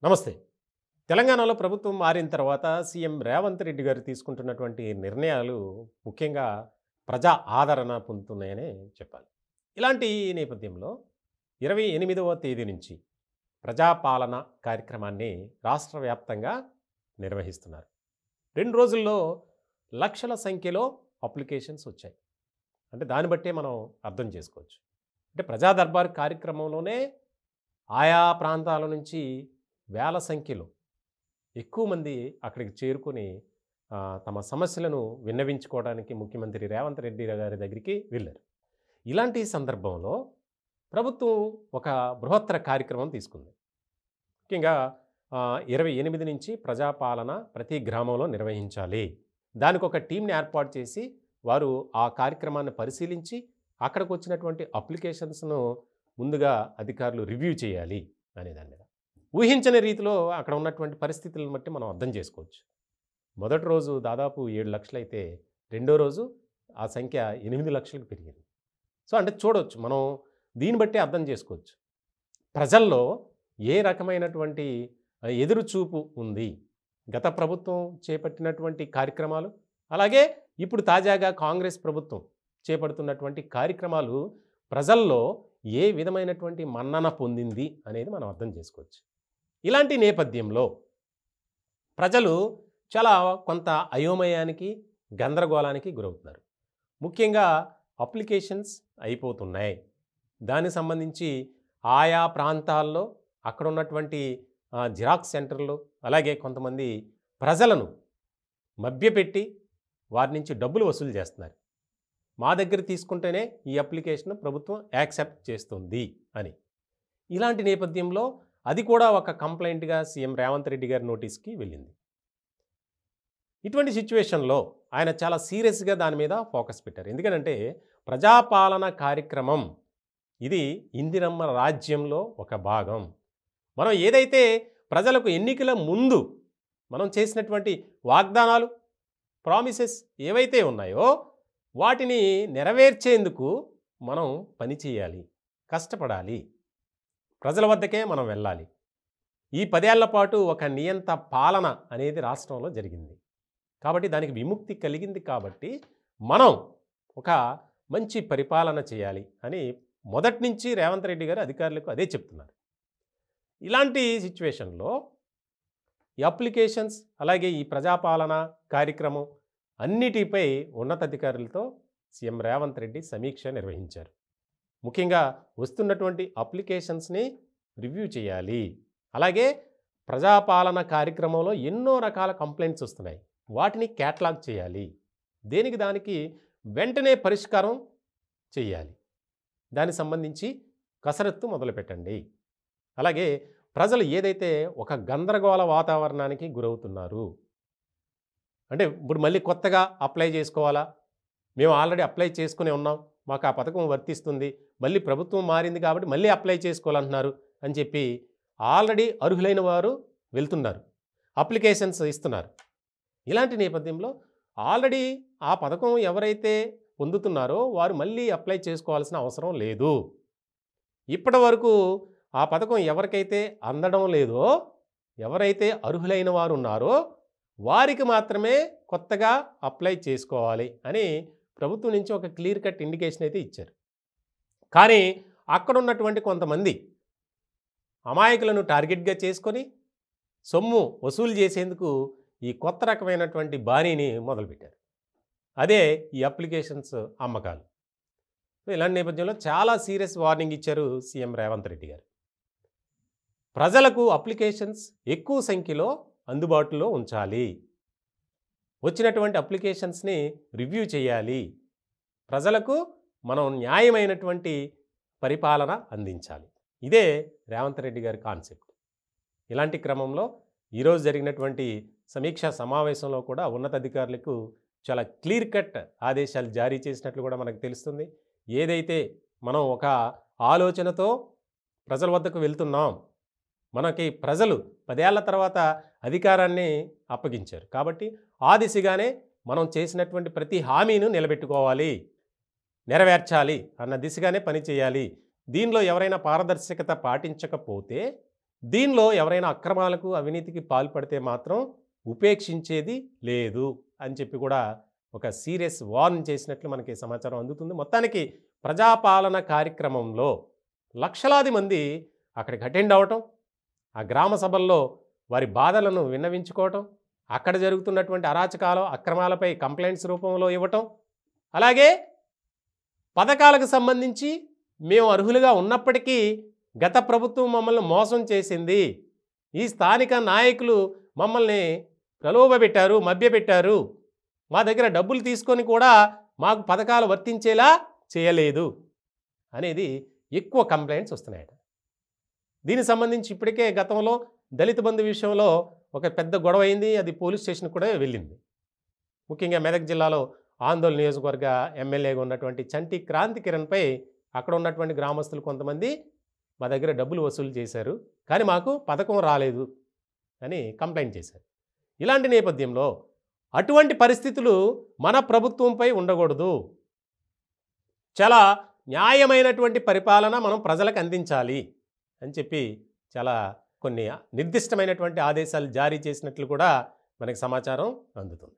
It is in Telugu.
నమస్తే. తెలంగాణలో ప్రభుత్వం మారిన తర్వాత సీఎం రేవంత్ రెడ్డి గారు తీసుకుంటున్నటువంటి నిర్ణయాలు ముఖ్యంగా ప్రజా ఆదరణ పొందుతున్నాయనే చెప్పాలి. ఇలాంటి నేపథ్యంలో 28వ తేదీ నుంచి ప్రజాపాలన కార్యక్రమాన్ని రాష్ట్ర వ్యాప్తంగా నిర్వహిస్తున్నారు. 2 రోజుల్లో లక్షల సంఖ్యలో అప్లికేషన్స్ వచ్చాయి. అంటే దాన్ని బట్టే మనం అర్థం చేసుకోవచ్చు. అంటే ప్రజా దర్బార్ కార్యక్రమంలోనే ఆయా ప్రాంతాల నుంచి వేల సంఖ్యలో ఎక్కువ మంది అక్కడికి చేరుకొని తమ సమస్యలను విన్నవించుకోవడానికి ముఖ్యమంత్రి రేవంత్ రెడ్డి గారి దగ్గరికి వెళ్ళారు. ఇలాంటి సందర్భంలో ప్రభుత్వం ఒక బృహత్తర కార్యక్రమం తీసుకుంది. ముఖ్యంగా 28 నుంచి ప్రజాపాలన ప్రతి గ్రామంలో నిర్వహించాలి. దానికి ఒక టీంని ఏర్పాటు చేసి వారు ఆ కార్యక్రమాన్ని పరిశీలించి అక్కడికి వచ్చినటువంటి అప్లికేషన్స్ను ముందుగా అధికారులు రివ్యూ చేయాలి అనే దాని మీద. ఊహించని రీతిలో అక్కడ ఉన్నటువంటి పరిస్థితులను బట్టి మనం అర్థం చేసుకోవచ్చు. మొదటి రోజు దాదాపు 7 లక్షలైతే రెండో రోజు ఆ సంఖ్య 8 లక్షలకు పెరిగింది. సో అంటే చూడవచ్చు మనం దీన్ని బట్టి అర్థం చేసుకోవచ్చు. ప్రజల్లో ఏ రకమైనటువంటి ఎదురుచూపు ఉంది. గత ప్రభుత్వం చేపట్టినటువంటి కార్యక్రమాలు, అలాగే ఇప్పుడు తాజాగా కాంగ్రెస్ ప్రభుత్వం చేపడుతున్నటువంటి కార్యక్రమాలు ప్రజల్లో ఏ విధమైనటువంటి మన్నన పొందింది అనేది మనం అర్థం చేసుకోవచ్చు. ఇలాంటి నేపథ్యంలో ప్రజలు చాలా కొంత అయోమయానికి, గందరగోళానికి గురవుతున్నారు. ముఖ్యంగా అప్లికేషన్స్ అయిపోతున్నాయి. దానికి సంబంధించి ఆయా ప్రాంతాల్లో అక్కడ ఉన్నటువంటి జిరాక్స్ సెంటర్లు, అలాగే కొంతమంది ప్రజలను మభ్యపెట్టి వారి నుంచి డబ్బులు వసూలు చేస్తున్నారు. మా దగ్గర తీసుకుంటేనే ఈ అప్లికేషన్ ప్రభుత్వం యాక్సెప్ట్ చేస్తుంది అని. ఇలాంటి నేపథ్యంలో అది కూడా ఒక కంప్లైంట్గా సీఎం రేవంత్ రెడ్డి గారి నోటీస్కి వెళ్ళింది. ఇటువంటి సిచ్యువేషన్లో ఆయన చాలా సీరియస్గా దాని మీద ఫోకస్ పెట్టారు. ఎందుకంటే ప్రజాపాలన కార్యక్రమం ఇది ఇందిరమ్మ రాజ్యంలో ఒక భాగం. మనం ఏదైతే ప్రజలకు ఎన్నికల ముందు మనం చేసినటువంటి వాగ్దానాలు, ప్రామిసెస్ ఏవైతే ఉన్నాయో వాటిని నెరవేర్చేందుకు మనం పని చేయాలి, కష్టపడాలి, ప్రజల వద్దకే మనం వెళ్ళాలి. ఈ 10 ఏళ్ల పాటు ఒక నియంత పాలన అనేది రాష్ట్రంలో జరిగింది. కాబట్టి దానికి విముక్తి కలిగింది. కాబట్టి మనం ఒక మంచి పరిపాలన చేయాలి అని మొదటి నుంచి రేవంత్ రెడ్డి గారు అధికారులకు అదే చెప్తున్నారు. ఇలాంటి సిచ్యువేషన్లో ఈ అప్లికేషన్స్, అలాగే ఈ ప్రజాపాలన కార్యక్రమం అన్నిటిపై ఉన్నతాధికారులతో సీఎం రేవంత్ రెడ్డి సమీక్ష నిర్వహించారు. ముఖ్యంగా వస్తున్నటువంటి అప్లికేషన్స్ని రివ్యూ చేయాలి. అలాగే ప్రజాపాలన కార్యక్రమంలో ఎన్నో రకాల కంప్లైంట్స్ వస్తున్నాయి, వాటిని క్యాటలాగ్ చేయాలి. దేనికి దానికి వెంటనే పరిష్కారం చేయాలి. దానికి సంబంధించి కసరత్తు మొదలుపెట్టండి. అలాగే ప్రజలు ఏదైతే ఒక గందరగోళ వాతావరణానికి గురవుతున్నారు, అంటే ఇప్పుడు మళ్ళీ కొత్తగా అప్లై చేసుకోవాలా, మేము ఆల్రెడీ అప్లై చేసుకునే ఉన్నాం, మాకు ఆ పథకం వర్తిస్తుంది, మళ్ళీ ప్రభుత్వం మారింది కాబట్టి మళ్ళీ అప్లై చేసుకోవాలంటున్నారు అని చెప్పి ఆల్రెడీ అర్హులైన వారు వెళ్తున్నారు, అప్లికేషన్స్ ఇస్తున్నారు. ఇలాంటి నేపథ్యంలో ఆల్రెడీ ఆ పథకం ఎవరైతే పొందుతున్నారో వారు మళ్ళీ అప్లై చేసుకోవాల్సిన అవసరం లేదు. ఇప్పటి వరకు ఆ పథకం ఎవరికైతే అందడం లేదో, ఎవరైతే అర్హులైన వారు ఉన్నారో వారికి మాత్రమే కొత్తగా అప్లై చేసుకోవాలి అని ప్రభుత్వం నుంచి ఒక క్లియర్ కట్ ఇండికేషన్ అయితే ఇచ్చారు. కానీ అక్కడ ఉన్నటువంటి కొంతమంది అమాయకులను టార్గెట్గా చేసుకొని సొమ్ము వసూలు చేసేందుకు ఈ కొత్త రకమైనటువంటి బాణీని మొదలుపెట్టారు. అదే ఈ అప్లికేషన్స్ అమ్మకాలు. ఇలాంటి నేపథ్యంలో చాలా సీరియస్ వార్నింగ్ ఇచ్చారు సీఎం రేవంత్ రెడ్డి గారు. ప్రజలకు అప్లికేషన్స్ ఎక్కువ సంఖ్యలో అందుబాటులో ఉంచాలి. వచ్చినటువంటి అప్లికేషన్స్ని రివ్యూ చేయాలి. ప్రజలకు మనం న్యాయమైనటువంటి పరిపాలన అందించాలి. ఇదే రేవంత్ రెడ్డి గారి కాన్సెప్ట్. ఇలాంటి క్రమంలో ఈరోజు జరిగినటువంటి సమీక్షా సమావేశంలో కూడా ఉన్నతాధికారులకు చాలా క్లియర్ కట్ ఆదేశాలు జారీ చేసినట్లు కూడా మనకు తెలుస్తుంది. ఏదైతే మనం ఒక ఆలోచనతో ప్రజల వద్దకు వెళ్తున్నాం, మనకి ప్రజలు 10 ఏళ్ల తర్వాత అధికారాన్ని అప్పగించారు కాబట్టి ఆ దిశగానే మనం చేసినటువంటి ప్రతి హామీను నిలబెట్టుకోవాలి, నెరవేర్చాలి అన్న దిశగానే పనిచేయాలి. దీనిలో ఎవరైనా పారదర్శకత పాటించకపోతే దీనిలో ఎవరైనా అక్రమాలకు అవినీతికి పాల్పడితే మాత్రం ఉపేక్షించేది లేదు అని చెప్పి కూడా ఒక సీరియస్ వార్న్ చేసినట్లు మనకి సమాచారం అందుతుంది. మొత్తానికి ప్రజాపాలన కార్యక్రమంలో లక్షలాది మంది అక్కడికి అటెండ్ అవ్వటం, ఆ గ్రామ సభల్లో వారి బాధలను విన్నవించుకోవటం, అక్కడ జరుగుతున్నటువంటి అరాచకాలు అక్రమాలపై కంప్లైంట్స్ రూపంలో ఇవ్వటం, అలాగే పథకాలకు సంబంధించి మేము అర్హులుగా ఉన్నప్పటికీ గత ప్రభుత్వం మమ్మల్ని మోసం చేసింది, ఈ స్థానిక నాయకులు మమ్మల్ని ప్రలోభపెట్టారు, మభ్యపెట్టారు, మా దగ్గర డబ్బులు తీసుకొని కూడా మాకు పథకాలు వర్తించేలా చేయలేదు అనేది ఎక్కువ కంప్లైంట్స్ వస్తున్నాయట. దీనికి సంబంధించి ఇప్పటికే గతంలో దళిత బంధు విషయంలో ఒక పెద్ద గొడవ అయింది. అది పోలీస్ స్టేషన్ కూడా వెళ్ళింది. ముఖ్యంగా మెదక్ జిల్లాలో ఆందోళన నియోజకవర్గ ఎమ్మెల్యేగా ఉన్నటువంటి చంటి క్రాంతి కిరణ్పై అక్కడ ఉన్నటువంటి గ్రామస్తులు కొంతమంది మా దగ్గర డబ్బులు వసూలు చేశారు, కానీ మాకు పథకం రాలేదు అని కంప్లైంట్ చేశారు. ఇలాంటి నేపథ్యంలో అటువంటి పరిస్థితులు మన ప్రభుత్వంపై ఉండకూడదు. చాలా న్యాయమైనటువంటి పరిపాలన మనం ప్రజలకు అందించాలి అని చెప్పి చాలా కొన్ని నిర్దిష్టమైనటువంటి ఆదేశాలు జారీ చేసినట్లు కూడా మనకి సమాచారం అందుతుంది.